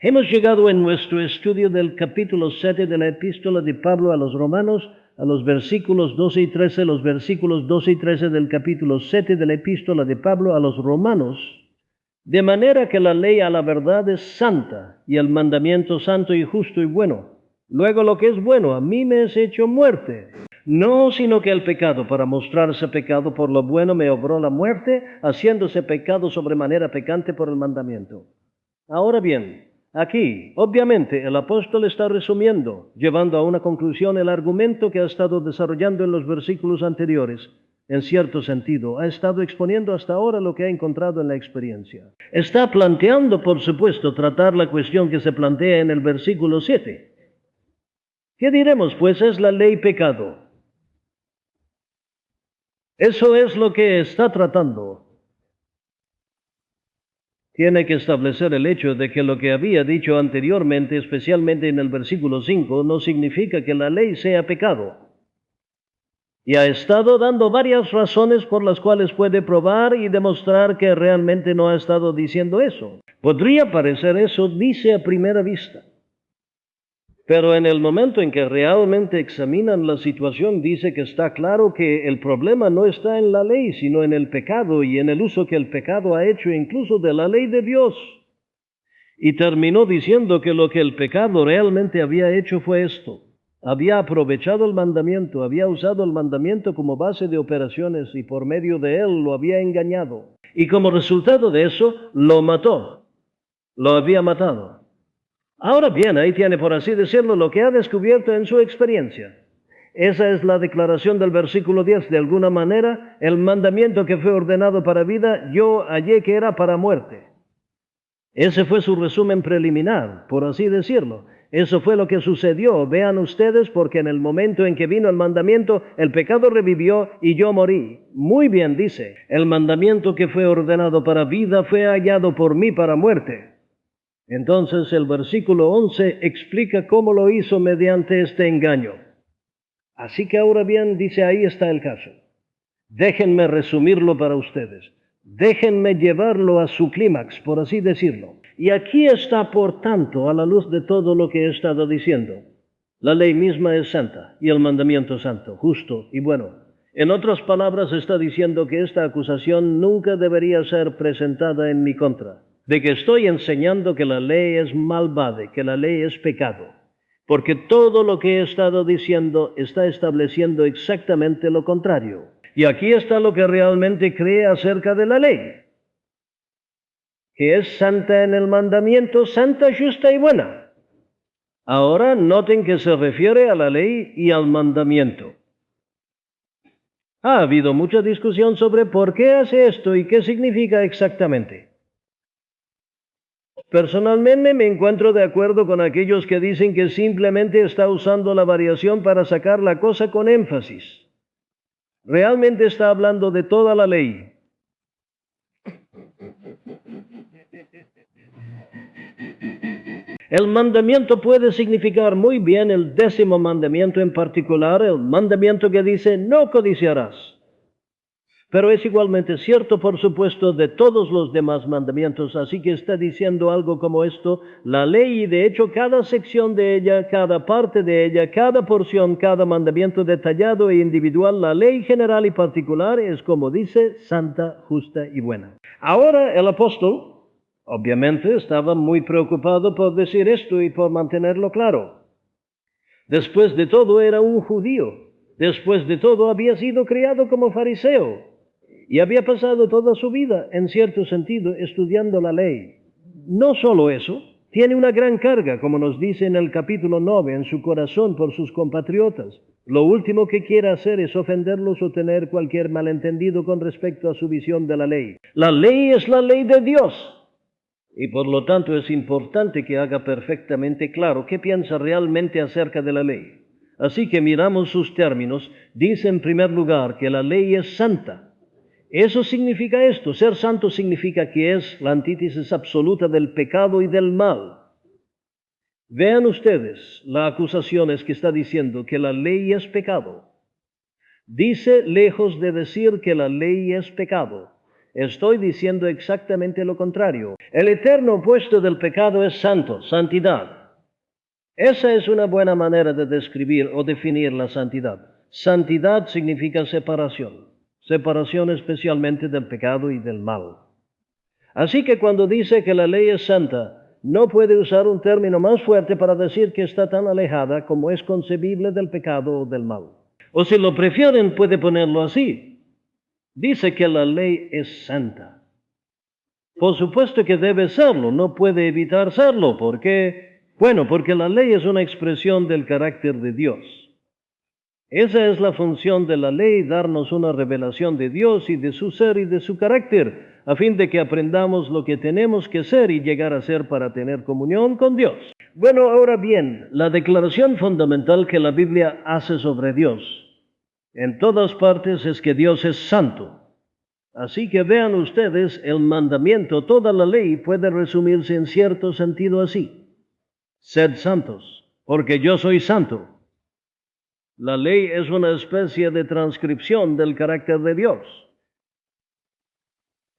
Hemos llegado en nuestro estudio del capítulo 7 de la epístola de Pablo a los Romanos, a los versículos 12 y 13, los versículos 12 y 13 del capítulo 7 de la epístola de Pablo a los Romanos, de manera que la ley a la verdad es santa y el mandamiento santo y justo y bueno. Luego lo que es bueno a mí me es hecho muerte. No, sino que el pecado, para mostrarse pecado por lo bueno, me obró la muerte, haciéndose pecado sobremanera pecante por el mandamiento. Ahora bien, aquí, obviamente, el apóstol está resumiendo, llevando a una conclusión el argumento que ha estado desarrollando en los versículos anteriores. En cierto sentido, ha estado exponiendo hasta ahora lo que ha encontrado en la experiencia. Está planteando, por supuesto, tratar la cuestión que se plantea en el versículo 7. ¿Qué diremos? Pues es la ley pecado. Eso es lo que está tratando. Tiene que establecer el hecho de que lo que había dicho anteriormente, especialmente en el versículo 5, no significa que la ley sea pecado. Y ha estado dando varias razones por las cuales puede probar y demostrar que realmente no ha estado diciendo eso. Podría parecer eso, dice a primera vista. Pero en el momento en que realmente examinan la situación, dice que está claro que el problema no está en la ley, sino en el pecado y en el uso que el pecado ha hecho incluso de la ley de Dios. Y terminó diciendo que lo que el pecado realmente había hecho fue esto. Había aprovechado el mandamiento, había usado el mandamiento como base de operaciones y por medio de él lo había engañado. Y como resultado de eso, lo mató, lo había matado. Ahora bien, ahí tiene, por así decirlo, lo que ha descubierto en su experiencia. Esa es la declaración del versículo 10. De alguna manera, el mandamiento que fue ordenado para vida, yo hallé que era para muerte. Ese fue su resumen preliminar, por así decirlo. Eso fue lo que sucedió. Vean ustedes, porque en el momento en que vino el mandamiento, el pecado revivió y yo morí. Muy bien, dice, el mandamiento que fue ordenado para vida fue hallado por mí para muerte. Entonces el versículo 11 explica cómo lo hizo mediante este engaño. Así que ahora bien, dice, ahí está el caso. Déjenme resumirlo para ustedes. Déjenme llevarlo a su clímax, por así decirlo. Y aquí está, por tanto, a la luz de todo lo que he estado diciendo. La ley misma es santa y el mandamiento santo, justo y bueno. En otras palabras, está diciendo que esta acusación nunca debería ser presentada en mi contra, de que estoy enseñando que la ley es malvada, que la ley es pecado, porque todo lo que he estado diciendo está estableciendo exactamente lo contrario. Y aquí está lo que realmente cree acerca de la ley, que es santa en el mandamiento, santa, justa y buena. Ahora noten que se refiere a la ley y al mandamiento. Ha habido mucha discusión sobre por qué hace esto y qué significa exactamente. Personalmente me encuentro de acuerdo con aquellos que dicen que simplemente está usando la variación para sacar la cosa con énfasis. Realmente está hablando de toda la ley. El mandamiento puede significar muy bien el 10º mandamiento en particular, el mandamiento que dice no codiciarás. Pero es igualmente cierto, por supuesto, de todos los demás mandamientos. Así que está diciendo algo como esto, la ley, y de hecho cada sección de ella, cada parte de ella, cada porción, cada mandamiento detallado e individual, la ley general y particular es, como dice, santa, justa y buena. Ahora el apóstol, obviamente, estaba muy preocupado por decir esto y por mantenerlo claro. Después de todo era un judío. Después de todo había sido criado como fariseo. Y había pasado toda su vida, en cierto sentido, estudiando la ley. No solo eso, tiene una gran carga, como nos dice en el capítulo 9, en su corazón por sus compatriotas. Lo último que quiere hacer es ofenderlos o tener cualquier malentendido con respecto a su visión de la ley. La ley es la ley de Dios. Y por lo tanto es importante que haga perfectamente claro qué piensa realmente acerca de la ley. Así que miramos sus términos. Dice en primer lugar que la ley es santa. Eso significa esto. Ser santo significa que es la antítesis absoluta del pecado y del mal. Vean ustedes la acusación es que está diciendo que la ley es pecado. Dice, lejos de decir que la ley es pecado, Estoy diciendo exactamente lo contrario. El eterno opuesto del pecado es santo, santidad. Esa es una buena manera de describir o definir la santidad. Santidad significa separación, separación especialmente del pecado y del mal. Así que cuando dice que la ley es santa, no puede usar un término más fuerte para decir que está tan alejada como es concebible del pecado o del mal. O si lo prefieren, puede ponerlo así. Dice que la ley es santa. Por supuesto que debe serlo, no puede evitar serlo. ¿Por qué? Bueno, porque la ley es una expresión del carácter de Dios. Esa es la función de la ley, darnos una revelación de Dios y de su ser y de su carácter, a fin de que aprendamos lo que tenemos que ser y llegar a ser para tener comunión con Dios. Bueno, ahora bien, la declaración fundamental que la Biblia hace sobre Dios en todas partes es que Dios es santo. Así que vean ustedes, el mandamiento, toda la ley puede resumirse en cierto sentido así: sed santos, porque yo soy santo. La ley es una especie de transcripción del carácter de Dios.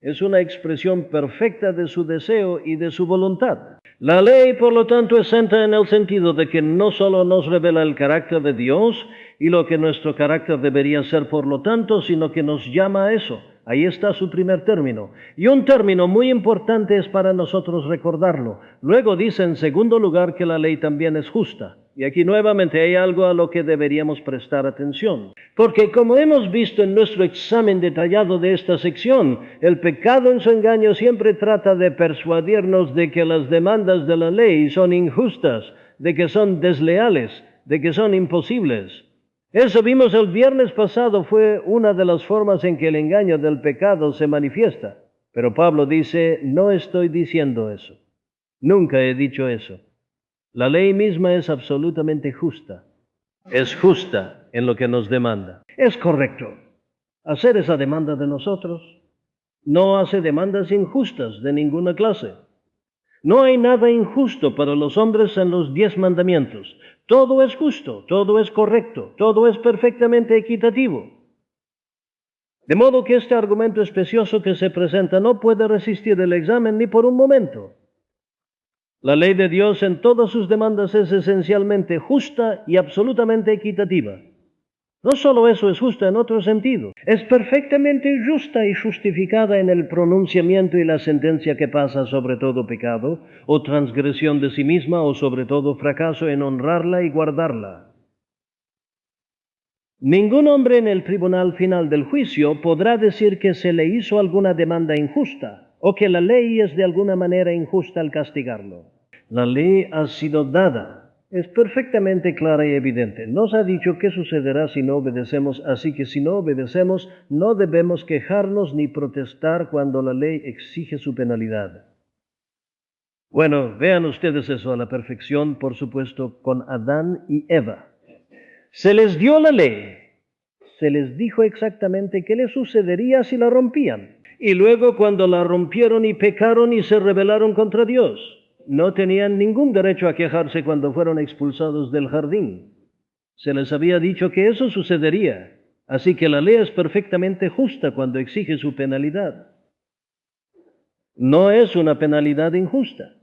Es una expresión perfecta de su deseo y de su voluntad. La ley, por lo tanto, es santa en el sentido de que no solo nos revela el carácter de Dios y lo que nuestro carácter debería ser, por lo tanto, sino que nos llama a eso. Ahí está su primer término. Y un término muy importante es para nosotros recordarlo. Luego dice en segundo lugar que la ley también es justa. Y aquí nuevamente hay algo a lo que deberíamos prestar atención. Porque como hemos visto en nuestro examen detallado de esta sección, el pecado en su engaño siempre trata de persuadirnos de que las demandas de la ley son injustas, de que son desleales, de que son imposibles. Eso vimos el viernes pasado, fue una de las formas en que el engaño del pecado se manifiesta. Pero Pablo dice, no estoy diciendo eso. Nunca he dicho eso. La ley misma es absolutamente justa. Es justa en lo que nos demanda. Es correcto hacer esa demanda de nosotros. No hace demandas injustas de ninguna clase. No hay nada injusto para los hombres en los 10 mandamientos. Todo es justo, todo es correcto, todo es perfectamente equitativo. De modo que este argumento especioso que se presenta no puede resistir el examen ni por un momento. La ley de Dios en todas sus demandas es esencialmente justa y absolutamente equitativa. No solo eso es justa en otro sentido, es perfectamente justa y justificada en el pronunciamiento y la sentencia que pasa sobre todo pecado o transgresión de sí misma o sobre todo fracaso en honrarla y guardarla. Ningún hombre en el tribunal final del juicio podrá decir que se le hizo alguna demanda injusta o que la ley es de alguna manera injusta al castigarlo. La ley ha sido dada. Es perfectamente clara y evidente. Nos ha dicho qué sucederá si no obedecemos, así que si no obedecemos, no debemos quejarnos ni protestar cuando la ley exige su penalidad. Bueno, vean ustedes eso a la perfección, por supuesto, con Adán y Eva. Se les dio la ley, se les dijo exactamente qué les sucedería si la rompían. Y luego cuando la rompieron y pecaron y se rebelaron contra Dios, no tenían ningún derecho a quejarse cuando fueron expulsados del jardín. Se les había dicho que eso sucedería, así que la ley es perfectamente justa cuando exige su penalidad. No es una penalidad injusta,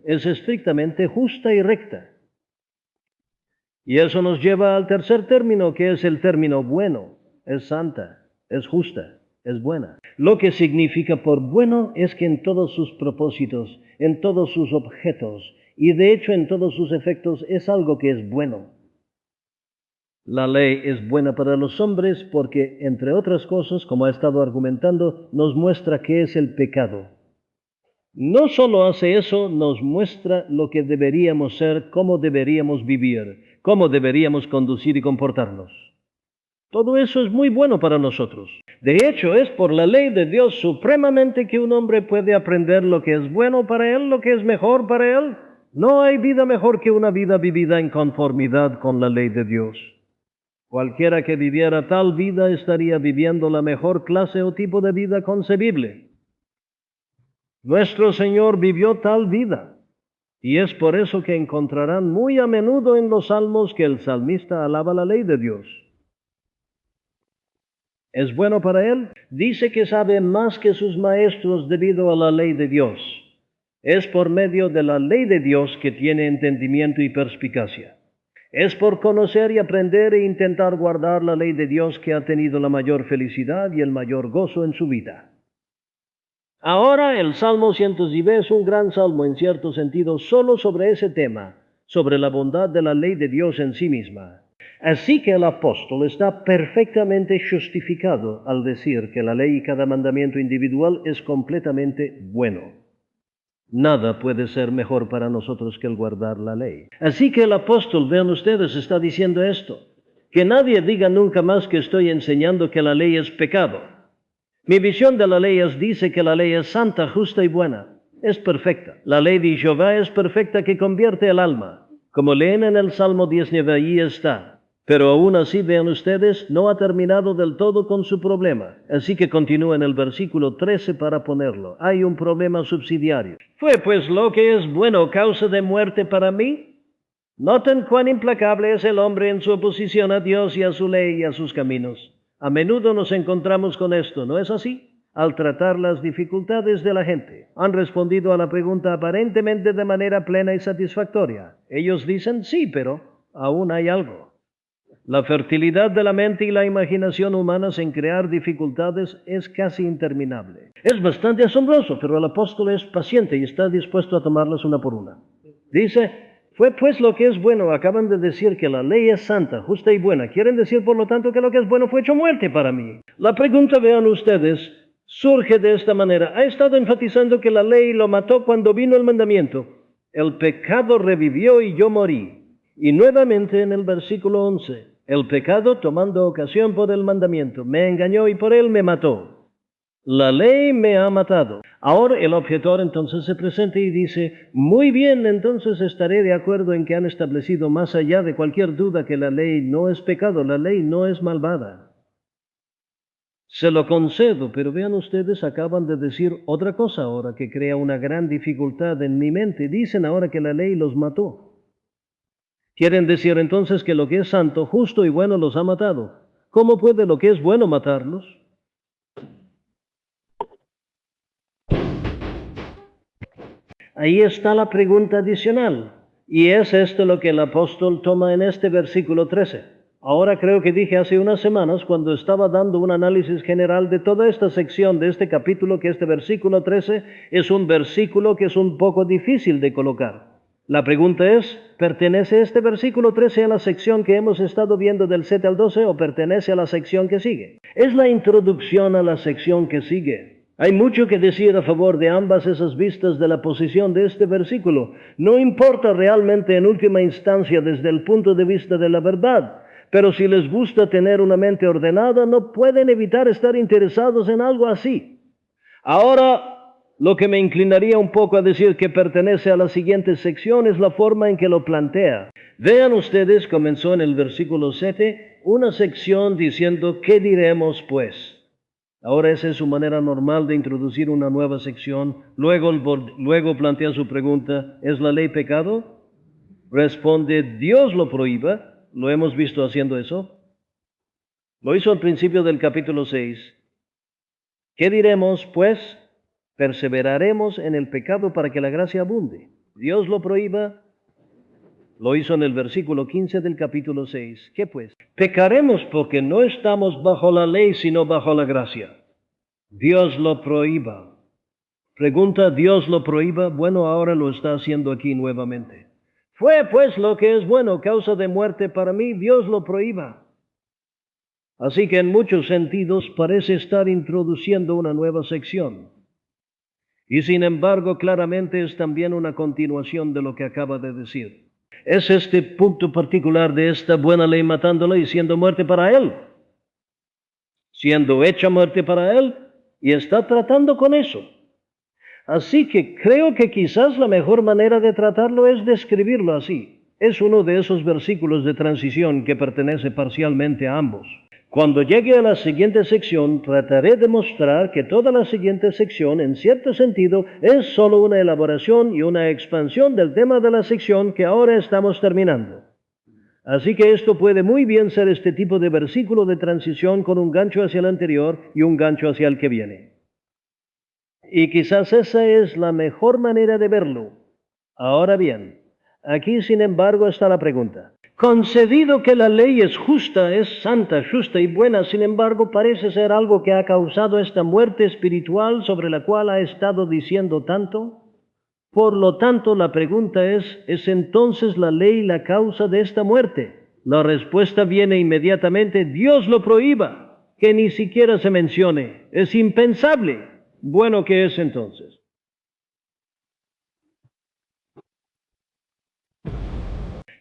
es estrictamente justa y recta. Y eso nos lleva al tercer término, que es el término bueno. Es santa, es justa, es buena. Lo que significa por bueno es que en todos sus propósitos, en todos sus objetos y de hecho en todos sus efectos es algo que es bueno. La ley es buena para los hombres porque, entre otras cosas, como ha estado argumentando, nos muestra qué es el pecado. No solo hace eso, nos muestra lo que deberíamos ser, cómo deberíamos vivir, cómo deberíamos conducir y comportarnos. Todo eso es muy bueno para nosotros. De hecho, es por la ley de Dios supremamente que un hombre puede aprender lo que es bueno para él, lo que es mejor para él. No hay vida mejor que una vida vivida en conformidad con la ley de Dios. Cualquiera que viviera tal vida estaría viviendo la mejor clase o tipo de vida concebible. Nuestro Señor vivió tal vida, y es por eso que encontrarán muy a menudo en los salmos que el salmista alaba la ley de Dios. ¿Es bueno para él? Dice que sabe más que sus maestros debido a la ley de Dios. Es por medio de la ley de Dios que tiene entendimiento y perspicacia. Es por conocer y aprender e intentar guardar la ley de Dios que ha tenido la mayor felicidad y el mayor gozo en su vida. Ahora el Salmo 110 es un gran salmo en cierto sentido solo sobre ese tema, sobre la bondad de la ley de Dios en sí misma. Así que el apóstol está perfectamente justificado al decir que la ley y cada mandamiento individual es completamente bueno. Nada puede ser mejor para nosotros que el guardar la ley. Así que el apóstol, vean ustedes, está diciendo esto. Que nadie diga nunca más que estoy enseñando que la ley es pecado. Mi visión de la ley dice que la ley es santa, justa y buena. Es perfecta. La ley de Jehová es perfecta que convierte el alma. Como leen en el Salmo 19, allí está. Pero aún así, vean ustedes, no ha terminado del todo con su problema. Así que continúa en el versículo 13 para ponerlo. Hay un problema subsidiario. ¿Fue pues lo que es bueno causa de muerte para mí? Noten cuán implacable es el hombre en su oposición a Dios y a su ley y a sus caminos. A menudo nos encontramos con esto, ¿no es así? Al tratar las dificultades de la gente, han respondido a la pregunta aparentemente de manera plena y satisfactoria. Ellos dicen, sí, pero aún hay algo. La fertilidad de la mente y la imaginación humanas en crear dificultades es casi interminable. Es bastante asombroso, pero el apóstol es paciente y está dispuesto a tomarlas una por una. Dice, fue pues lo que es bueno. Acaban de decir que la ley es santa, justa y buena. Quieren decir, por lo tanto, que lo que es bueno fue hecho muerte para mí. La pregunta, vean ustedes, surge de esta manera. Ha estado enfatizando que la ley lo mató cuando vino el mandamiento. El pecado revivió y yo morí. Y nuevamente en el versículo 11, el pecado tomando ocasión por el mandamiento, me engañó y por él me mató. La ley me ha matado. Ahora el objetor entonces se presenta y dice, muy bien, entonces estaré de acuerdo en que han establecido más allá de cualquier duda que la ley no es pecado, la ley no es malvada. Se lo concedo, pero vean ustedes, acaban de decir otra cosa ahora que crea una gran dificultad en mi mente. Dicen ahora que la ley los mató. Quieren decir entonces que lo que es santo, justo y bueno los ha matado. ¿Cómo puede lo que es bueno matarlos? Ahí está la pregunta adicional. Y es esto lo que el apóstol toma en este versículo 13. Ahora creo que dije hace unas semanas, cuando estaba dando un análisis general de toda esta sección de este capítulo, que este versículo 13 es un versículo que es un poco difícil de colocar. La pregunta es, ¿pertenece este versículo 13 a la sección que hemos estado viendo del 7 al 12 o pertenece a la sección que sigue? Es la introducción a la sección que sigue. Hay mucho que decir a favor de ambas esas vistas de la posición de este versículo. No importa realmente en última instancia desde el punto de vista de la verdad, pero si les gusta tener una mente ordenada, no pueden evitar estar interesados en algo así. Ahora, lo que me inclinaría un poco a decir que pertenece a la siguiente sección es la forma en que lo plantea. Vean ustedes, comenzó en el versículo 7, una sección diciendo, ¿qué diremos pues? Ahora esa es su manera normal de introducir una nueva sección. Luego plantea su pregunta, ¿es la ley pecado? Responde, Dios lo prohíba. Lo hemos visto haciendo eso. Lo hizo al principio del capítulo 6. ¿Qué diremos pues? Perseveraremos en el pecado para que la gracia abunde. Dios lo prohíba. Lo hizo en el versículo 15 del capítulo 6. ¿Qué pues? Pecaremos porque no estamos bajo la ley, sino bajo la gracia. Dios lo prohíba. Pregunta, ¿Dios lo prohíba? Bueno, ahora lo está haciendo aquí nuevamente. Fue pues lo que es bueno, causa de muerte para mí, Dios lo prohíba. Así que en muchos sentidos parece estar introduciendo una nueva sección. Y sin embargo, claramente es también una continuación de lo que acaba de decir. Es este punto particular de esta buena ley matándola y siendo muerte para él. Siendo hecha muerte para él, y está tratando con eso. Así que creo que quizás la mejor manera de tratarlo es describirlo así. Es uno de esos versículos de transición que pertenece parcialmente a ambos. Cuando llegue a la siguiente sección, trataré de mostrar que toda la siguiente sección, en cierto sentido, es solo una elaboración y una expansión del tema de la sección que ahora estamos terminando. Así que esto puede muy bien ser este tipo de versículo de transición con un gancho hacia el anterior y un gancho hacia el que viene. Y quizás esa es la mejor manera de verlo. Ahora bien, aquí sin embargo está la pregunta. Concedido que la ley es justa, es santa, justa y buena, sin embargo parece ser algo que ha causado esta muerte espiritual sobre la cual ha estado diciendo tanto. Por lo tanto, la pregunta ¿es entonces la ley la causa de esta muerte? La respuesta viene inmediatamente: Dios lo prohíba, que ni siquiera se mencione. Es impensable. Bueno, ¿qué es entonces?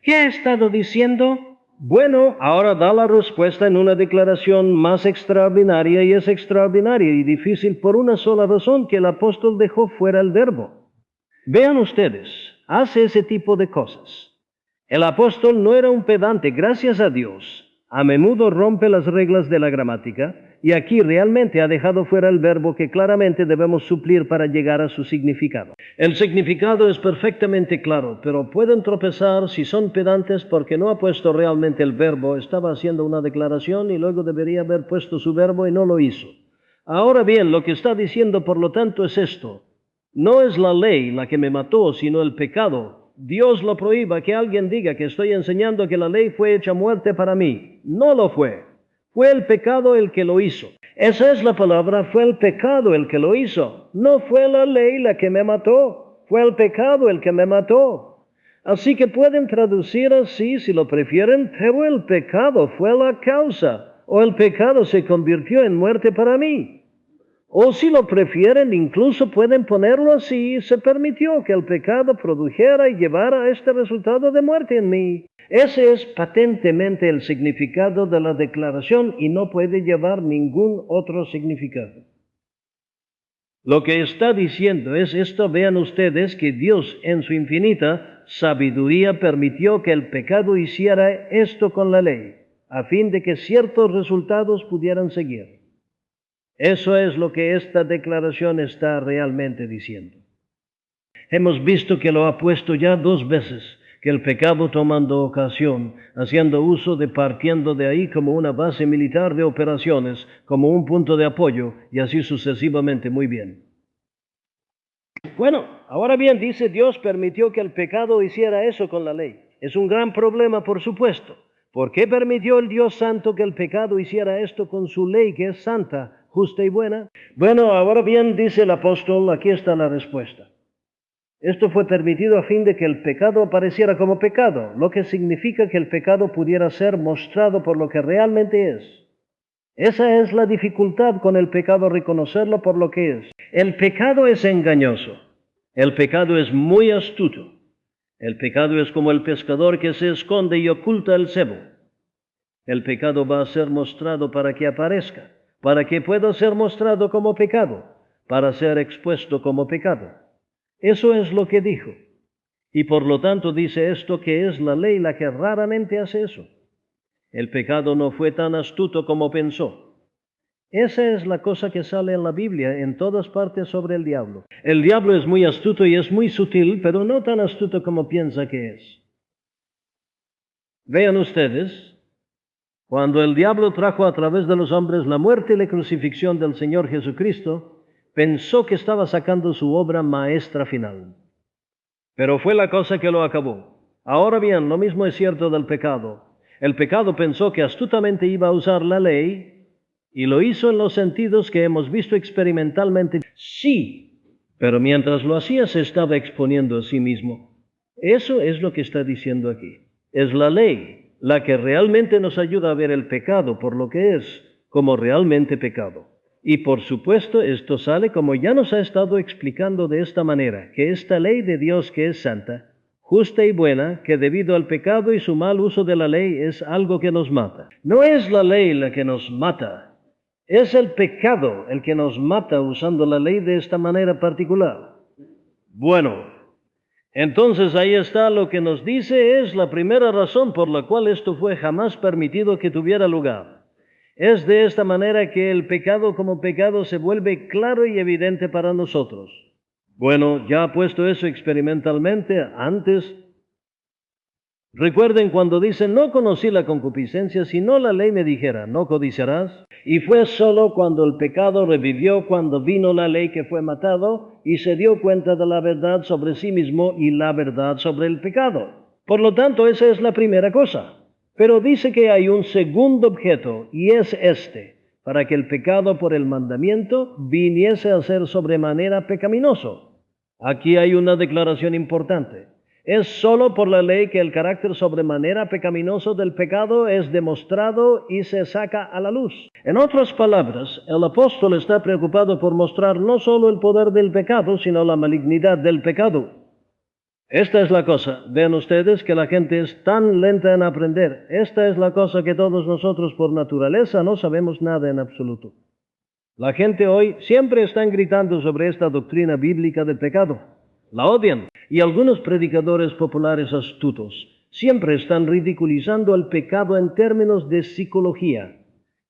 ¿Qué ha estado diciendo? Bueno, ahora da la respuesta en una declaración más extraordinaria, y es extraordinaria y difícil por una sola razón: que el apóstol dejó fuera el verbo. Vean ustedes, hace ese tipo de cosas. El apóstol no era un pedante, gracias a Dios. A menudo rompe las reglas de la gramática, y aquí realmente ha dejado fuera el verbo que claramente debemos suplir para llegar a su significado. El significado es perfectamente claro, pero pueden tropezar si son pedantes porque no ha puesto realmente el verbo. Estaba haciendo una declaración y luego debería haber puesto su verbo y no lo hizo. Ahora bien, lo que está diciendo por lo tanto es esto: no es la ley la que me mató, sino el pecado. Dios lo prohíba que alguien diga que estoy enseñando que la ley fue hecha muerte para mí. No lo fue. Fue el pecado el que lo hizo. Esa es la palabra: fue el pecado el que lo hizo. No fue la ley la que me mató. Fue el pecado el que me mató. Así que pueden traducir así si lo prefieren: pero el pecado fue la causa, o el pecado se convirtió en muerte para mí. O si lo prefieren, incluso pueden ponerlo así: se permitió que el pecado produjera y llevara a este resultado de muerte en mí. Ese es patentemente el significado de la declaración y no puede llevar ningún otro significado. Lo que está diciendo es esto: vean ustedes que Dios en su infinita sabiduría permitió que el pecado hiciera esto con la ley, a fin de que ciertos resultados pudieran seguir. Eso es lo que esta declaración está realmente diciendo. Hemos visto que lo ha puesto ya 2 veces, que el pecado tomando ocasión, haciendo uso de partiendo de ahí como una base militar de operaciones, como un punto de apoyo, y así sucesivamente. Muy bien. Bueno, ahora bien, dice Dios permitió que el pecado hiciera eso con la ley. Es un gran problema, por supuesto. ¿Por qué permitió el Dios Santo que el pecado hiciera esto con su ley, que es santa, justa y buena? Bueno, ahora bien, dice el apóstol, aquí está la respuesta. Esto fue permitido a fin de que el pecado apareciera como pecado, lo que significa que el pecado pudiera ser mostrado por lo que realmente es. Esa es la dificultad con el pecado: reconocerlo por lo que es. El pecado es engañoso. El pecado es muy astuto. El pecado es como el pescador que se esconde y oculta el cebo. El pecado va a ser mostrado para que aparezca, para que pueda ser mostrado como pecado, para ser expuesto como pecado. Eso es lo que dijo. Y por lo tanto dice esto, que es la ley la que raramente hace eso. El pecado no fue tan astuto como pensó. Esa es la cosa que sale en la Biblia en todas partes sobre el diablo. El diablo es muy astuto y es muy sutil, pero no tan astuto como piensa que es. Vean ustedes, cuando el diablo trajo a través de los hombres la muerte y la crucifixión del Señor Jesucristo, pensó que estaba sacando su obra maestra final. Pero fue la cosa que lo acabó. Ahora bien, lo mismo es cierto del pecado. El pecado pensó que astutamente iba a usar la ley, y lo hizo en los sentidos que hemos visto experimentalmente. Sí, pero mientras lo hacía se estaba exponiendo a sí mismo. Eso es lo que está diciendo aquí. Es la ley la que realmente nos ayuda a ver el pecado por lo que es, como realmente pecado. Y por supuesto esto sale, como ya nos ha estado explicando, de esta manera: que esta ley de Dios, que es santa, justa y buena, que debido al pecado y su mal uso de la ley es algo que nos mata. No es la ley la que nos mata, es el pecado el que nos mata usando la ley de esta manera particular. Bueno, entonces ahí está lo que nos dice: es la primera razón por la cual esto fue jamás permitido que tuviera lugar. Es de esta manera que el pecado como pecado se vuelve claro y evidente para nosotros. Bueno, ya puesto eso experimentalmente, antes Recuerden cuando dicen, no conocí la concupiscencia, sino la ley me dijera, no codiciarás. Y fue solo cuando el pecado revivió, cuando vino la ley que fue matado y se dio cuenta de la verdad sobre sí mismo y la verdad sobre el pecado. Por lo tanto, esa es la primera cosa. Pero dice que hay un segundo objeto y es este, para que el pecado por el mandamiento viniese a ser sobremanera pecaminoso. Aquí hay una declaración importante. Es sólo por la ley que el carácter sobremanera pecaminoso del pecado es demostrado y se saca a la luz. En otras palabras, el apóstol está preocupado por mostrar no sólo el poder del pecado, sino la malignidad del pecado. Esta es la cosa. Vean ustedes que la gente es tan lenta en aprender. Esta es la cosa que todos nosotros por naturaleza no sabemos nada en absoluto. La gente hoy siempre están gritando sobre esta doctrina bíblica del pecado. La odian. Y algunos predicadores populares astutos siempre están ridiculizando el pecado en términos de psicología.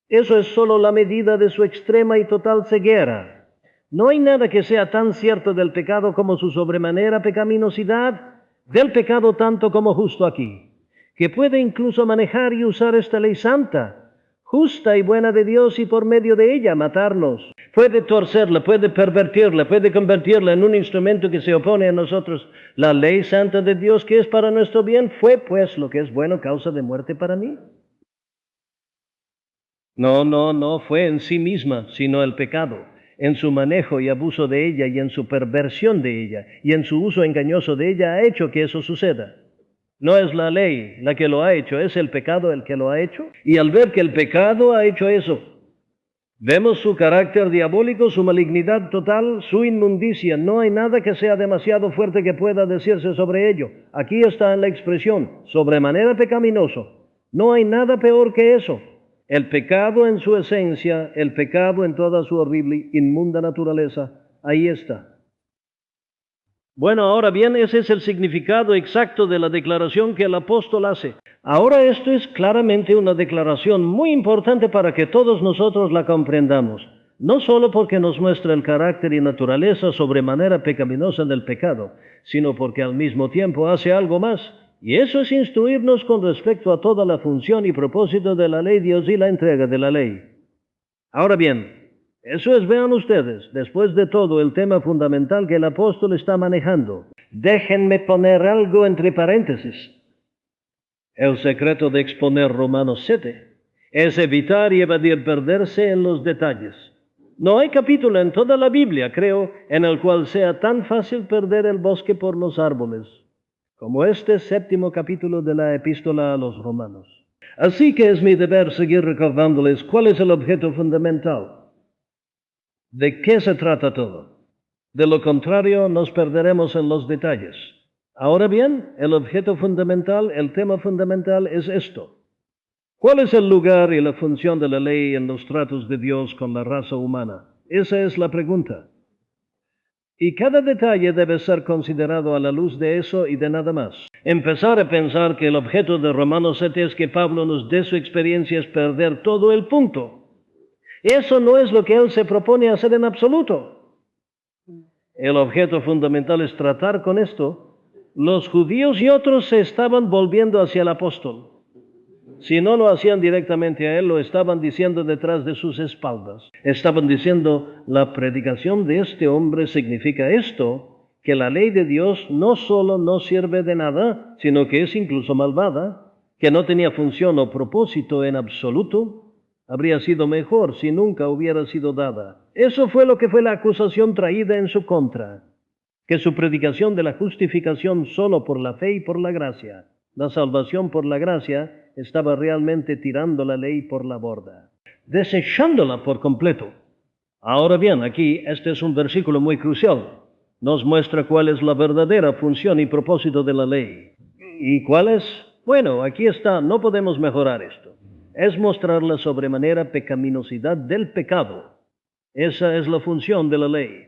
Eso es solo la medida de su extrema y total ceguera. No hay nada que sea tan cierto del pecado como su sobremanera pecaminosidad, del pecado tanto como justo aquí, que puede incluso manejar y usar esta ley santa, justa y buena de Dios y por medio de ella matarnos. Puede torcerla, puede pervertirla, puede convertirla en un instrumento que se opone a nosotros. La ley santa de Dios que es para nuestro bien fue pues lo que es bueno causa de muerte para mí. No fue en sí misma, sino el pecado, en su manejo y abuso de ella y en su perversión de ella y en su uso engañoso de ella ha hecho que eso suceda. No es la ley la que lo ha hecho, es el pecado el que lo ha hecho. Y al ver que el pecado ha hecho eso, vemos su carácter diabólico, su malignidad total, su inmundicia. No hay nada que sea demasiado fuerte que pueda decirse sobre ello. Aquí está en la expresión, sobremanera pecaminoso. No hay nada peor que eso. El pecado en su esencia, el pecado en toda su horrible, inmunda naturaleza, ahí está. Bueno, ahora bien, ese es el significado exacto de la declaración que el apóstol hace. Ahora esto es claramente una declaración muy importante para que todos nosotros la comprendamos, no solo porque nos muestra el carácter y naturaleza sobremanera pecaminosa del pecado, sino porque al mismo tiempo hace algo más, y eso es instruirnos con respecto a toda la función y propósito de la ley de Dios y la entrega de la ley. Ahora bien, eso es, vean ustedes, después de todo, el tema fundamental que el apóstol está manejando. Déjenme poner algo entre paréntesis. El secreto de exponer Romanos 7 es evitar y evadir perderse en los detalles. No hay capítulo en toda la Biblia, creo, en el cual sea tan fácil perder el bosque por los árboles, como este 7º capítulo de la epístola a los Romanos. Así que es mi deber seguir recordándoles cuál es el objeto fundamental. ¿De qué se trata todo? De lo contrario, nos perderemos en los detalles. Ahora bien, el objeto fundamental, el tema fundamental es esto. ¿Cuál es el lugar y la función de la ley en los tratos de Dios con la raza humana? Esa es la pregunta. Y cada detalle debe ser considerado a la luz de eso y de nada más. Empezar a pensar que el objeto de Romanos 7 es que Pablo nos dé su experiencia es perder todo el punto. Eso no es lo que él se propone hacer en absoluto. El objeto fundamental es tratar con esto. Los judíos y otros se estaban volviendo hacia el apóstol. Si no lo hacían directamente a él, lo estaban diciendo detrás de sus espaldas. Estaban diciendo, la predicación de este hombre significa esto, que la ley de Dios no solo no sirve de nada, sino que es incluso malvada, que no tenía función o propósito en absoluto. Habría sido mejor si nunca hubiera sido dada. Eso fue lo que fue la acusación traída en su contra, que su predicación de la justificación solo por la fe y por la gracia, la salvación por la gracia, estaba realmente tirando la ley por la borda, desechándola por completo. Ahora bien, aquí este es un versículo muy crucial. Nos muestra cuál es la verdadera función y propósito de la ley. ¿Y cuál es? Bueno, aquí está, no podemos mejorar esto. Es mostrar la sobremanera pecaminosidad del pecado. Esa es la función de la ley.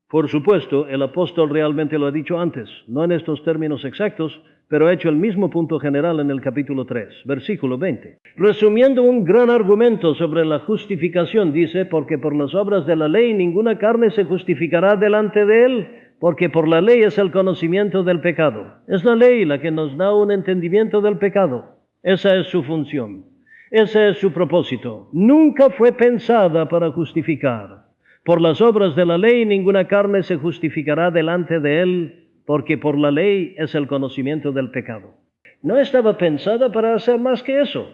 Por supuesto, el apóstol realmente lo ha dicho antes, no en estos términos exactos, pero ha hecho el mismo punto general en el capítulo 3, versículo 20. Resumiendo un gran argumento sobre la justificación, dice, porque por las obras de la ley ninguna carne se justificará delante de él, porque por la ley es el conocimiento del pecado. Es la ley la que nos da un entendimiento del pecado. Esa es su función. Ese es su propósito. Nunca fue pensada para justificar. Por las obras de la ley ninguna carne se justificará delante de él, porque por la ley es el conocimiento del pecado. No estaba pensada para hacer más que eso.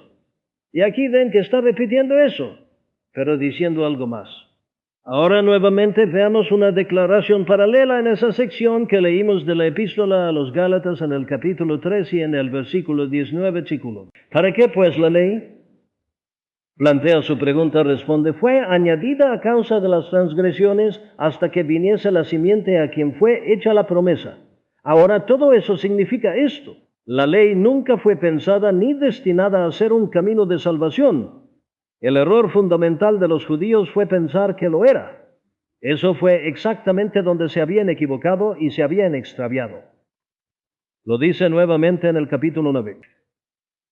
Y aquí ven que está repitiendo eso, pero diciendo algo más. Ahora nuevamente veamos una declaración paralela en esa sección que leímos de la epístola a los Gálatas en el capítulo 3 y en el versículo 19, versículo. ¿Para qué pues la ley? Plantea su pregunta, responde, fue añadida a causa de las transgresiones hasta que viniese la simiente a quien fue hecha la promesa. Ahora todo eso significa esto. La ley nunca fue pensada ni destinada a ser un camino de salvación. El error fundamental de los judíos fue pensar que lo era. Eso fue exactamente donde se habían equivocado y se habían extraviado. Lo dice nuevamente en el capítulo 9.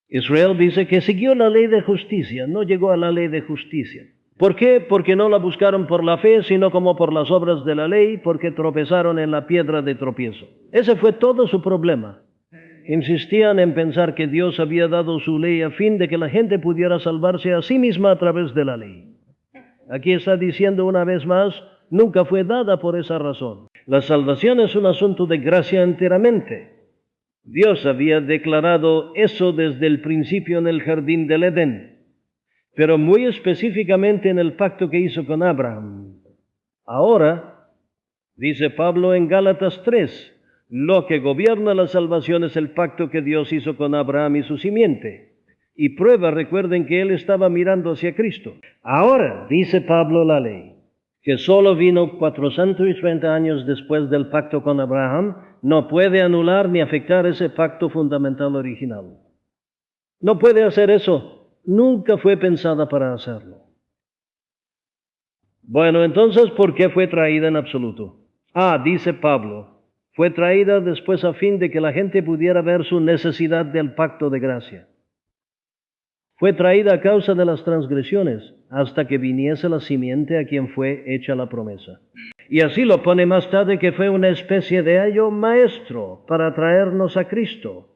Israel dice que siguió la ley de justicia, no llegó a la ley de justicia. ¿Por qué? Porque no la buscaron por la fe, sino como por las obras de la ley, porque tropezaron en la piedra de tropiezo. Ese fue todo su problema. Insistían en pensar que Dios había dado su ley a fin de que la gente pudiera salvarse a sí misma a través de la ley. Aquí está diciendo una vez más, nunca fue dada por esa razón. La salvación es un asunto de gracia enteramente. Dios había declarado eso desde el principio en el jardín del Edén, pero muy específicamente en el pacto que hizo con Abraham. Ahora, dice Pablo en Gálatas 3, lo que gobierna la salvación es el pacto que Dios hizo con Abraham y su simiente. Y prueba, recuerden que él estaba mirando hacia Cristo. Ahora, dice Pablo la ley, que solo vino 430 años después del pacto con Abraham, no puede anular ni afectar ese pacto fundamental original. No puede hacer eso. Nunca fue pensada para hacerlo. Bueno, entonces, ¿por qué fue traída en absoluto? Dice Pablo, fue traída después a fin de que la gente pudiera ver su necesidad del pacto de gracia. Fue traída a causa de las transgresiones, hasta que viniese la simiente a quien fue hecha la promesa. Y así lo pone más tarde que fue una especie de ayo maestro para traernos a Cristo.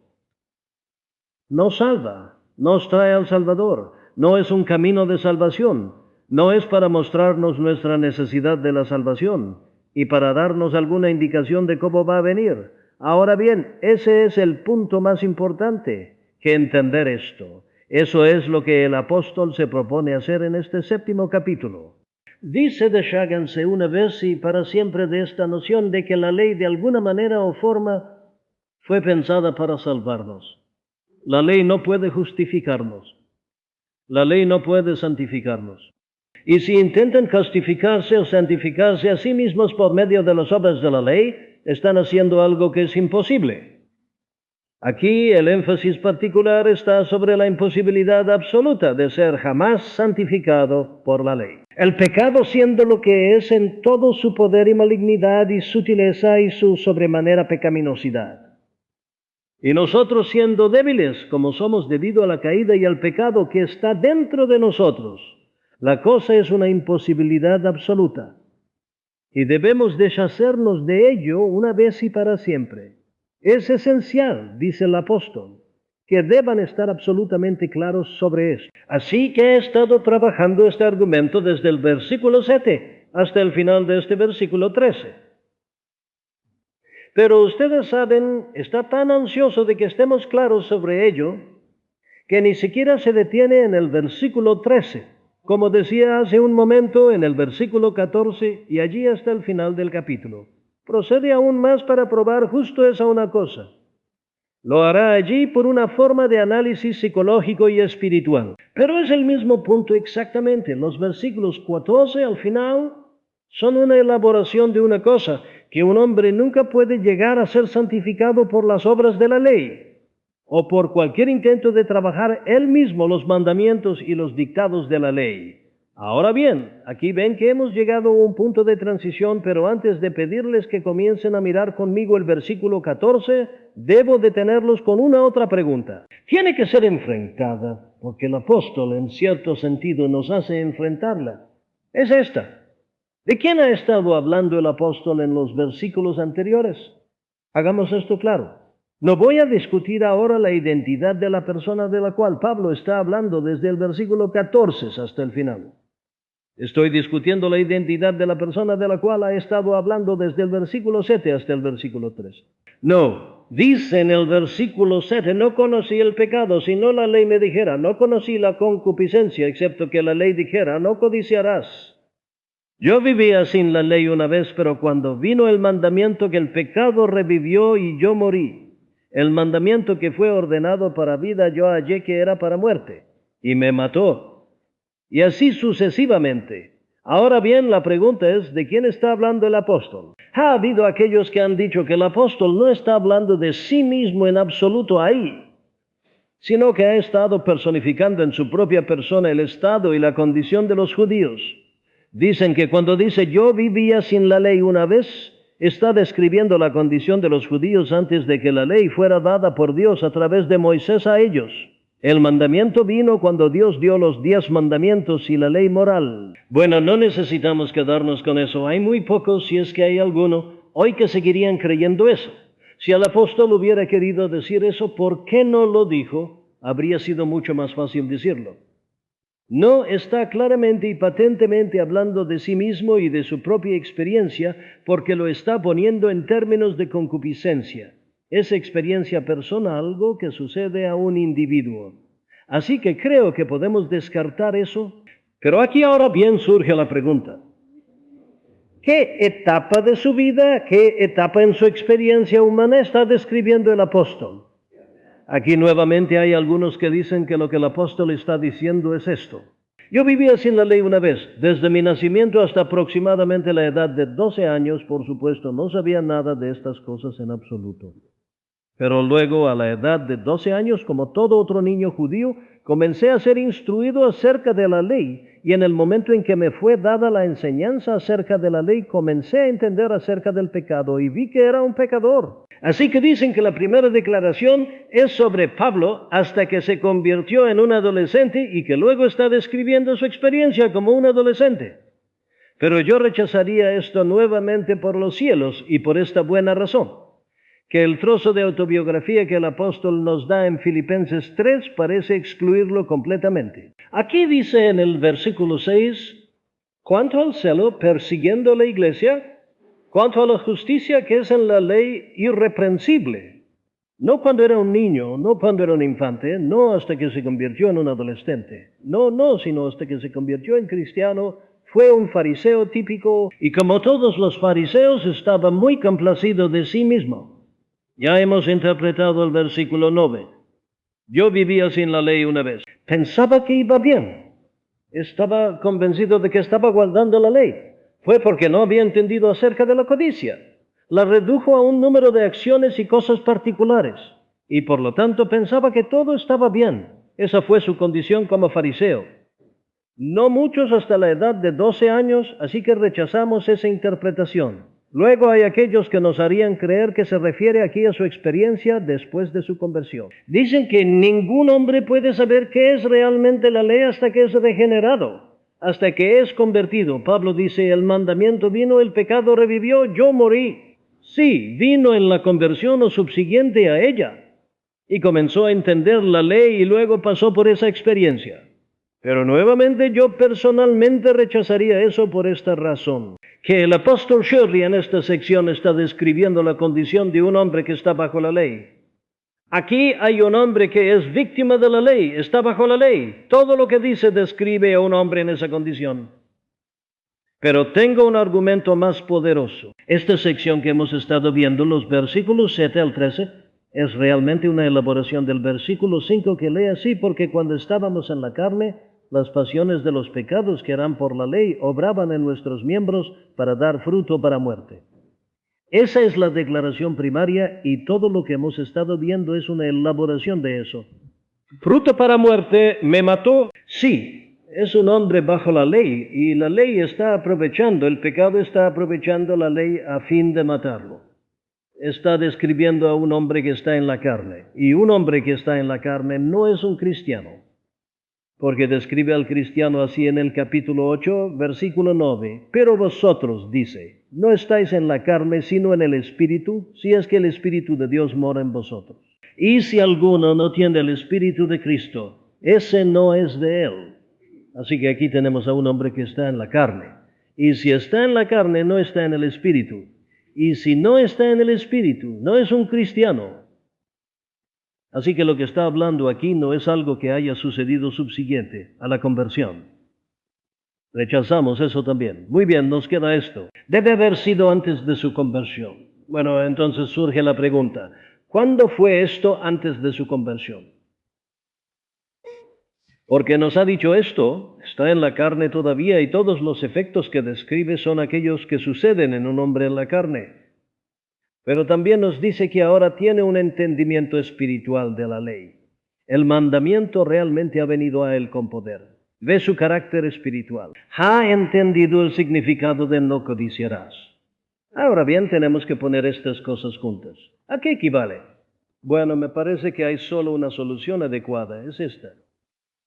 Nos salva, nos trae al Salvador, no es un camino de salvación, no es para mostrarnos nuestra necesidad de la salvación y para darnos alguna indicación de cómo va a venir. Ahora bien, ese es el punto más importante, que entender esto. Eso es lo que el apóstol se propone hacer en este 7º capítulo. Dice desháganse una vez y para siempre de esta noción de que la ley de alguna manera o forma fue pensada para salvarnos. La ley no puede justificarnos. La ley no puede santificarnos. Y si intentan justificarse o santificarse a sí mismos por medio de las obras de la ley, están haciendo algo que es imposible. Aquí el énfasis particular está sobre la imposibilidad absoluta de ser jamás santificado por la ley. El pecado siendo lo que es en todo su poder y malignidad y sutileza y su sobremanera pecaminosidad. Y nosotros siendo débiles como somos debido a la caída y al pecado que está dentro de nosotros, la cosa es una imposibilidad absoluta. Y debemos deshacernos de ello una vez y para siempre. Es esencial, dice el apóstol, que deban estar absolutamente claros sobre esto. Así que he estado trabajando este argumento desde el versículo 7 hasta el final de este versículo 13. Pero ustedes saben, está tan ansioso de que estemos claros sobre ello, que ni siquiera se detiene en el versículo 13, como decía hace un momento en el versículo 14 y allí hasta el final del capítulo. Procede aún más para probar justo esa una cosa. Lo hará allí por una forma de análisis psicológico y espiritual. Pero es el mismo punto exactamente. Los versículos 14 al final son una elaboración de una cosa, que un hombre nunca puede llegar a ser santificado por las obras de la ley, o por cualquier intento de trabajar él mismo los mandamientos y los dictados de la ley. Ahora bien, aquí ven que hemos llegado a un punto de transición, pero antes de pedirles que comiencen a mirar conmigo el versículo 14, debo detenerlos con una otra pregunta. Tiene que ser enfrentada, porque el apóstol en cierto sentido nos hace enfrentarla. Es esta. ¿De quién ha estado hablando el apóstol en los versículos anteriores? Hagamos esto claro. No voy a discutir ahora la identidad de la persona de la cual Pablo está hablando desde el versículo 14 hasta el final. Estoy discutiendo la identidad de la persona de la cual ha estado hablando desde el versículo 7 hasta el versículo 3. No, dice en el versículo 7, no conocí el pecado, si no la ley me dijera, no conocí la concupiscencia, excepto que la ley dijera, no codiciarás. Yo vivía sin la ley una vez, pero cuando vino el mandamiento que el pecado revivió y yo morí, el mandamiento que fue ordenado para vida yo hallé que era para muerte, y me mató. Y así sucesivamente. Ahora bien, la pregunta es, ¿de quién está hablando el apóstol? Ha habido aquellos que han dicho que el apóstol no está hablando de sí mismo en absoluto ahí, sino que ha estado personificando en su propia persona el estado y la condición de los judíos. Dicen que cuando dice yo vivía sin la ley una vez, está describiendo la condición de los judíos antes de que la ley fuera dada por Dios a través de Moisés a ellos. El mandamiento vino cuando Dios dio los 10 mandamientos y la ley moral. Bueno, no necesitamos quedarnos con eso. Hay muy pocos, si es que hay alguno, hoy que seguirían creyendo eso. Si el apóstol hubiera querido decir eso, ¿por qué no lo dijo? Habría sido mucho más fácil decirlo. No está claramente y patentemente hablando de sí mismo y de su propia experiencia, porque lo está poniendo en términos de concupiscencia. Es experiencia personal, algo que sucede a un individuo. Así que creo que podemos descartar eso. Pero aquí ahora bien surge la pregunta. ¿Qué etapa de su vida, qué etapa en su experiencia humana está describiendo el apóstol? Aquí nuevamente hay algunos que dicen que lo que el apóstol está diciendo es esto. Yo vivía sin la ley una vez, desde mi nacimiento hasta aproximadamente la edad de 12 años, por supuesto, no sabía nada de estas cosas en absoluto. Pero luego, a la edad de 12 años, como todo otro niño judío, comencé a ser instruido acerca de la ley, y en el momento en que me fue dada la enseñanza acerca de la ley, comencé a entender acerca del pecado y vi que era un pecador. Así que dicen que la primera declaración es sobre Pablo hasta que se convirtió en un adolescente y que luego está describiendo su experiencia como un adolescente. Pero yo rechazaría esto nuevamente por los cielos y por esta buena razón, que el trozo de autobiografía que el apóstol nos da en Filipenses 3 parece excluirlo completamente. Aquí dice en el versículo 6, cuanto al celo, persiguiendo la iglesia, cuanto a la justicia que es en la ley irreprensible. No cuando era un niño, no cuando era un infante, no hasta que se convirtió en un adolescente. No, sino hasta que se convirtió en cristiano, fue un fariseo típico y como todos los fariseos estaba muy complacido de sí mismo. Ya hemos interpretado el versículo 9. Yo vivía sin la ley una vez. Pensaba que iba bien. Estaba convencido de que estaba guardando la ley. Fue porque no había entendido acerca de la codicia. La redujo a un número de acciones y cosas particulares. Y por lo tanto pensaba que todo estaba bien. Esa fue su condición como fariseo. No muchos hasta la edad de 12 años, así que rechazamos esa interpretación. Luego hay aquellos que nos harían creer que se refiere aquí a su experiencia después de su conversión. Dicen que ningún hombre puede saber qué es realmente la ley hasta que es regenerado, hasta que es convertido. Pablo dice, el mandamiento vino, el pecado revivió, yo morí. Sí, vino en la conversión o subsiguiente a ella, y comenzó a entender la ley y luego pasó por esa experiencia. Pero nuevamente yo personalmente rechazaría eso por esta razón, que el apóstol Shirley en esta sección está describiendo la condición de un hombre que está bajo la ley. Aquí hay un hombre que es víctima de la ley, está bajo la ley. Todo lo que dice describe a un hombre en esa condición. Pero tengo un argumento más poderoso. Esta sección que hemos estado viendo, los versículos 7 al 13, es realmente una elaboración del versículo 5 que lee así, porque cuando estábamos en la carne, las pasiones de los pecados que eran por la ley obraban en nuestros miembros para dar fruto para muerte. Esa es la declaración primaria y todo lo que hemos estado viendo es una elaboración de eso. Fruto para muerte, ¿me mató? Sí, es un hombre bajo la ley y la ley está aprovechando, el pecado está aprovechando la ley a fin de matarlo. Está describiendo a un hombre que está en la carne y un hombre que está en la carne no es un cristiano. porque describe al cristiano así en el capítulo 8, versículo 9. Pero vosotros, dice, no estáis en la carne, sino en el Espíritu, si es que el Espíritu de Dios mora en vosotros. Y si alguno no tiene el Espíritu de Cristo, ese no es de él. Así que aquí tenemos a un hombre que está en la carne. Y si está en la carne, no está en el Espíritu. Y si no está en el Espíritu, no es un cristiano. Así que lo que está hablando aquí no es algo que haya sucedido subsiguiente a la conversión. Rechazamos eso también. Muy bien, nos queda esto. Debe haber sido antes de su conversión. Bueno, entonces surge la pregunta, ¿cuándo fue esto antes de su conversión? Porque nos ha dicho esto, está en la carne todavía y todos los efectos que describe son aquellos que suceden en un hombre en la carne. Pero también nos dice que ahora tiene un entendimiento espiritual de la ley. El mandamiento realmente ha venido a él con poder. Ve su carácter espiritual. Ha entendido el significado de no codiciarás. Ahora bien, tenemos que poner estas cosas juntas. ¿A qué equivale? Bueno, me parece que hay solo una solución adecuada, es esta.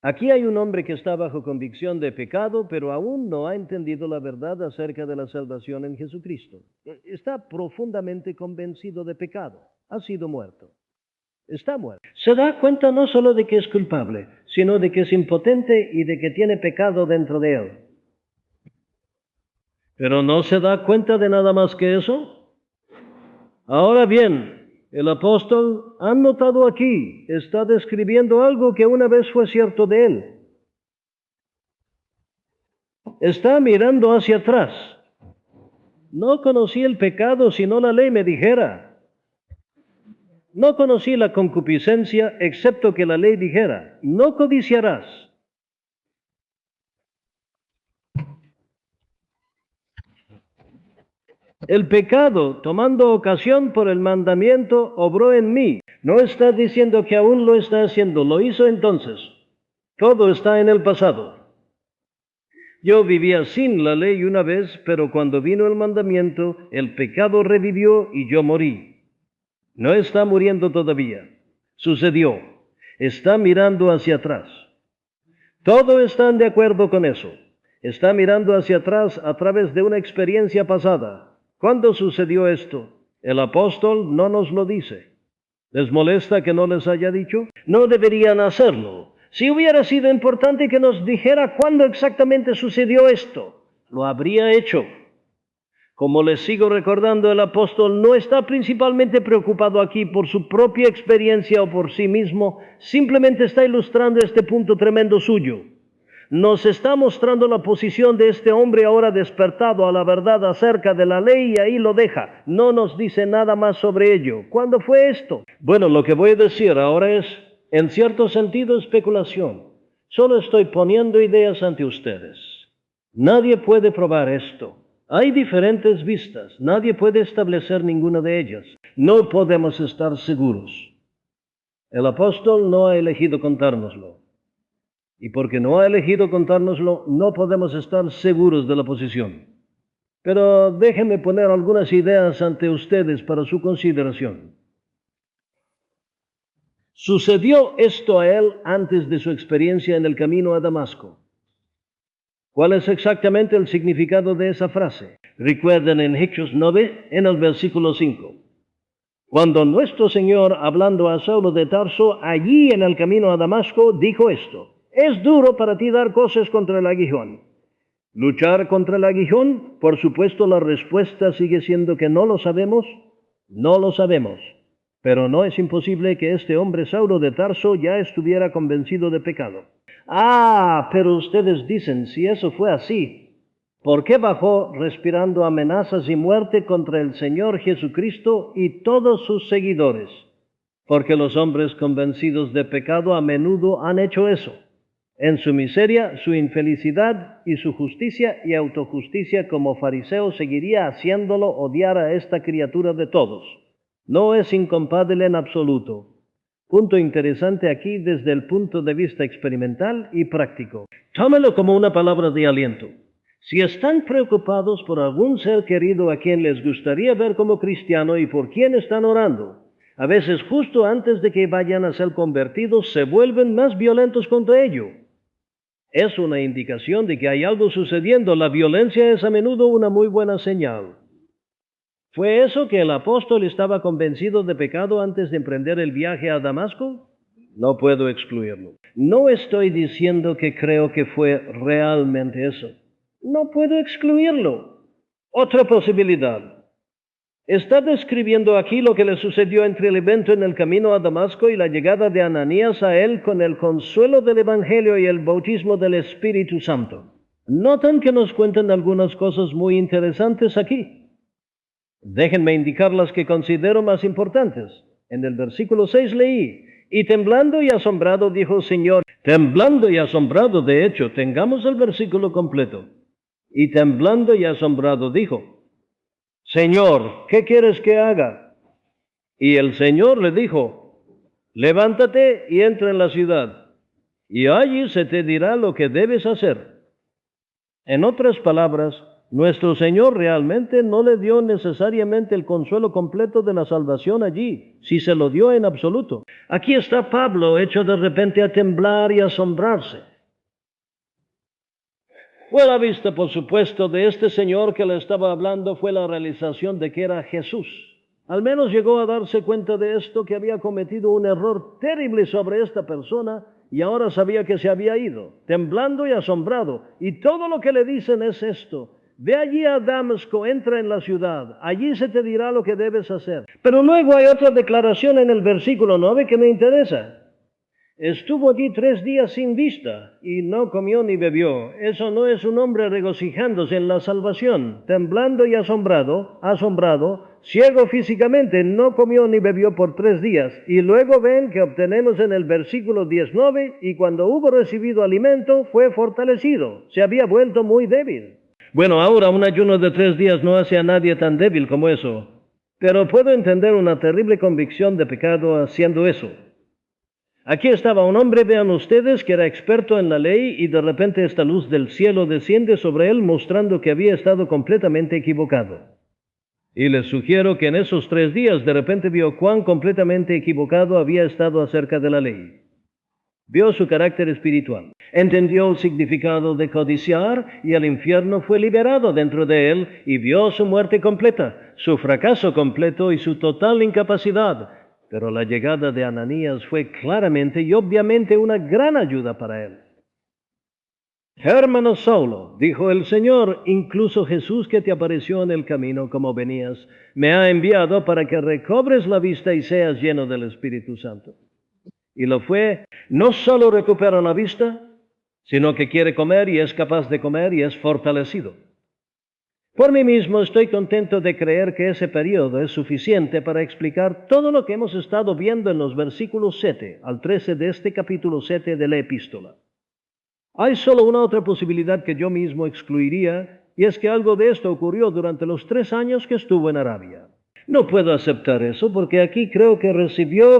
Aquí hay un hombre que está bajo convicción de pecado, pero aún no ha entendido la verdad acerca de la salvación en Jesucristo. Está profundamente convencido de pecado. Ha sido muerto. Está muerto. Se da cuenta no solo de que es culpable, sino de que es impotente y de que tiene pecado dentro de él. Pero no se da cuenta de nada más que eso. Ahora bien, el apóstol ha notado aquí, está describiendo algo que una vez fue cierto de él. Está mirando hacia atrás. No conocí el pecado si no la ley me dijera. No conocí la concupiscencia excepto que la ley dijera, no codiciarás. El pecado, tomando ocasión por el mandamiento, obró en mí. No está diciendo que aún lo está haciendo, lo hizo entonces. Todo está en el pasado. Yo vivía sin la ley una vez, pero cuando vino el mandamiento, el pecado revivió y yo morí. No está muriendo todavía. Sucedió. Está mirando hacia atrás. Todos están de acuerdo con eso. Está mirando hacia atrás a través de una experiencia pasada. ¿Cuándo sucedió esto? El apóstol no nos lo dice. ¿Les molesta que no les haya dicho? No deberían hacerlo. Si hubiera sido importante que nos dijera cuándo exactamente sucedió esto, lo habría hecho. Como les sigo recordando, el apóstol no está principalmente preocupado aquí por su propia experiencia o por sí mismo, simplemente está ilustrando este punto tremendo suyo. Nos está mostrando la posición de este hombre ahora despertado a la verdad acerca de la ley y ahí lo deja. No nos dice nada más sobre ello. ¿Cuándo fue esto? Bueno, lo que voy a decir ahora es, en cierto sentido, especulación. Solo estoy poniendo ideas ante ustedes. Nadie puede probar esto. Hay diferentes vistas. Nadie puede establecer ninguna de ellas. No podemos estar seguros. El apóstol no ha elegido contárnoslo. Y porque no ha elegido contárnoslo, no podemos estar seguros de la posición. Pero déjenme poner algunas ideas ante ustedes para su consideración. Sucedió esto a él antes de su experiencia en el camino a Damasco. ¿Cuál es exactamente el significado de esa frase? Recuerden en Hechos 9, en el versículo 5. Cuando nuestro Señor, hablando a Saulo de Tarso, allí en el camino a Damasco, dijo esto: es duro para ti dar cosas contra el aguijón. ¿Luchar contra el aguijón? Por supuesto, la respuesta sigue siendo que no lo sabemos. No lo sabemos. Pero no es imposible que este hombre Saulo de Tarso ya estuviera convencido de pecado. Ah, pero ustedes dicen, si eso fue así, ¿por qué bajó respirando amenazas y muerte contra el Señor Jesucristo y todos sus seguidores? Porque los hombres convencidos de pecado a menudo han hecho eso. En su miseria, su infelicidad y su justicia y autojusticia como fariseo seguiría haciéndolo odiar a esta criatura de todos. No es incompatible en absoluto. Punto interesante aquí desde el punto de vista experimental y práctico. Tómelo como una palabra de aliento. Si están preocupados por algún ser querido a quien les gustaría ver como cristiano y por quien están orando, a veces justo antes de que vayan a ser convertidos se vuelven más violentos contra ello. Es una indicación de que hay algo sucediendo. La violencia es a menudo una muy buena señal. ¿Fue eso que el apóstol estaba convencido de pecado antes de emprender el viaje a Damasco? No puedo excluirlo. No estoy diciendo que creo que fue realmente eso. No puedo excluirlo. Otra posibilidad. Está describiendo aquí lo que le sucedió entre el evento en el camino a Damasco y la llegada de Ananías a él con el consuelo del Evangelio y el bautismo del Espíritu Santo. Notan que nos cuentan algunas cosas muy interesantes aquí. Déjenme indicar las que considero más importantes. En el versículo 6 leí, y temblando y asombrado dijo el Señor, temblando y asombrado, de hecho, tengamos el versículo completo. Y temblando y asombrado dijo, Señor, ¿qué quieres que haga? Y el Señor le dijo, levántate y entra en la ciudad, y allí se te dirá lo que debes hacer. En otras palabras, nuestro Señor realmente no le dio necesariamente el consuelo completo de la salvación allí, si se lo dio en absoluto. Aquí está Pablo hecho de repente a temblar y asombrarse. Fue la vista, por supuesto, de este Señor que le estaba hablando, fue la realización de que era Jesús. Al menos llegó a darse cuenta de esto, que había cometido un error terrible sobre esta persona y ahora sabía que se había ido, temblando y asombrado. Y todo lo que le dicen es esto: ve allí a Damasco, entra en la ciudad, allí se te dirá lo que debes hacer. Pero luego hay otra declaración en el versículo 9 que me interesa. Estuvo allí 3 días sin vista y no comió ni bebió. Eso no es un hombre regocijándose en la salvación. Temblando y asombrado, ciego físicamente, no comió ni bebió por 3 días. Y luego ven que obtenemos en el versículo 19, y cuando hubo recibido alimento, fue fortalecido. Se había vuelto muy débil. Bueno, ahora un ayuno de 3 días no hace a nadie tan débil como eso. Pero puedo entender una terrible convicción de pecado haciendo eso. Aquí estaba un hombre, vean ustedes, que era experto en la ley, y de repente esta luz del cielo desciende sobre él mostrando que había estado completamente equivocado. Y les sugiero que en esos 3 días de repente vio cuán completamente equivocado había estado acerca de la ley. Vio su carácter espiritual, entendió el significado de codiciar, y el infierno fue liberado dentro de él, y vio su muerte completa, su fracaso completo y su total incapacidad. Pero la llegada de Ananías fue claramente y obviamente una gran ayuda para él. Hermano Saulo, dijo el Señor, incluso Jesús que te apareció en el camino como venías, me ha enviado para que recobres la vista y seas lleno del Espíritu Santo. Y lo fue. No solo recupera la vista, sino que quiere comer y es capaz de comer y es fortalecido. Por mí mismo estoy contento de creer que ese periodo es suficiente para explicar todo lo que hemos estado viendo en los versículos 7 al 13 de este capítulo 7 de la epístola. Hay solo una otra posibilidad que yo mismo excluiría, y es que algo de esto ocurrió durante los 3 años que estuvo en Arabia. No puedo aceptar eso porque aquí creo que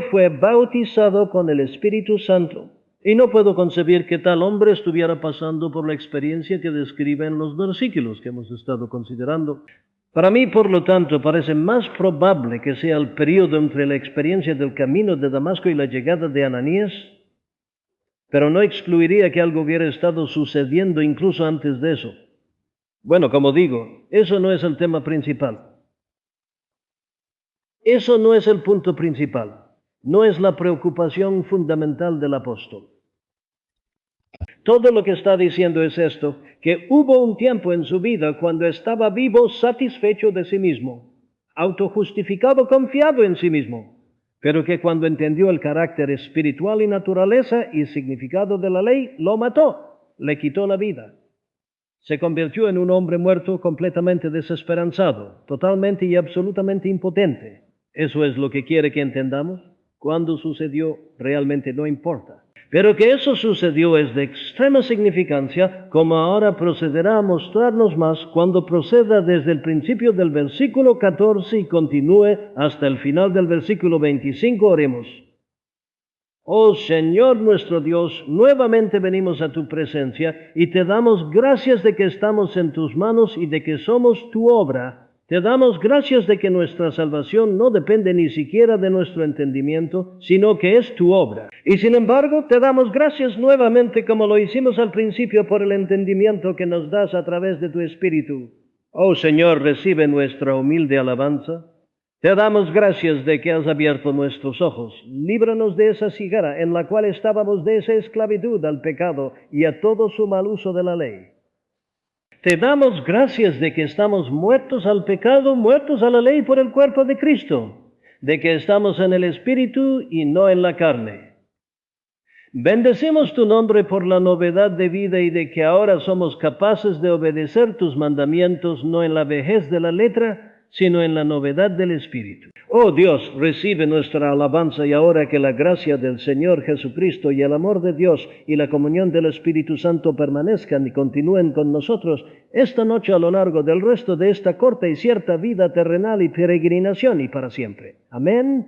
fue bautizado con el Espíritu Santo. Y no puedo concebir que tal hombre estuviera pasando por la experiencia que describe en los versículos que hemos estado considerando. Para mí, por lo tanto, parece más probable que sea el periodo entre la experiencia del camino de Damasco y la llegada de Ananías, pero no excluiría que algo hubiera estado sucediendo incluso antes de eso. Bueno, como digo, eso no es el tema principal. Eso no es el punto principal. No es la preocupación fundamental del apóstol. Todo lo que está diciendo es esto, que hubo un tiempo en su vida cuando estaba vivo, satisfecho de sí mismo, autojustificado, confiado en sí mismo, pero que cuando entendió el carácter espiritual y naturaleza y significado de la ley, lo mató, le quitó la vida. Se convirtió en un hombre muerto, completamente desesperanzado, totalmente y absolutamente impotente. ¿Eso es lo que quiere que entendamos? Cuándo sucedió realmente no importa. Pero que eso sucedió es de extrema significancia, como ahora procederá a mostrarnos más cuando proceda desde el principio del versículo 14 y continúe hasta el final del versículo 25. Oremos. Oh Señor nuestro Dios, nuevamente venimos a tu presencia y te damos gracias de que estamos en tus manos y de que somos tu obra Te damos gracias de que nuestra salvación no depende ni siquiera de nuestro entendimiento, sino que es tu obra. Y sin embargo, te damos gracias nuevamente como lo hicimos al principio por el entendimiento que nos das a través de tu Espíritu. Oh Señor, recibe nuestra humilde alabanza. Te damos gracias de que has abierto nuestros ojos. Líbranos de esa ceguera en la cual estábamos, de esa esclavitud al pecado y a todo su mal uso de la ley. Te damos gracias de que estamos muertos al pecado, muertos a la ley por el cuerpo de Cristo, de que estamos en el Espíritu y no en la carne. Bendecimos tu nombre por la novedad de vida y de que ahora somos capaces de obedecer tus mandamientos no en la vejez de la letra, sino en la novedad del Espíritu. Oh Dios, recibe nuestra alabanza y ahora que la gracia del Señor Jesucristo y el amor de Dios y la comunión del Espíritu Santo permanezcan y continúen con nosotros esta noche a lo largo del resto de esta corta y cierta vida terrenal y peregrinación y para siempre. Amén.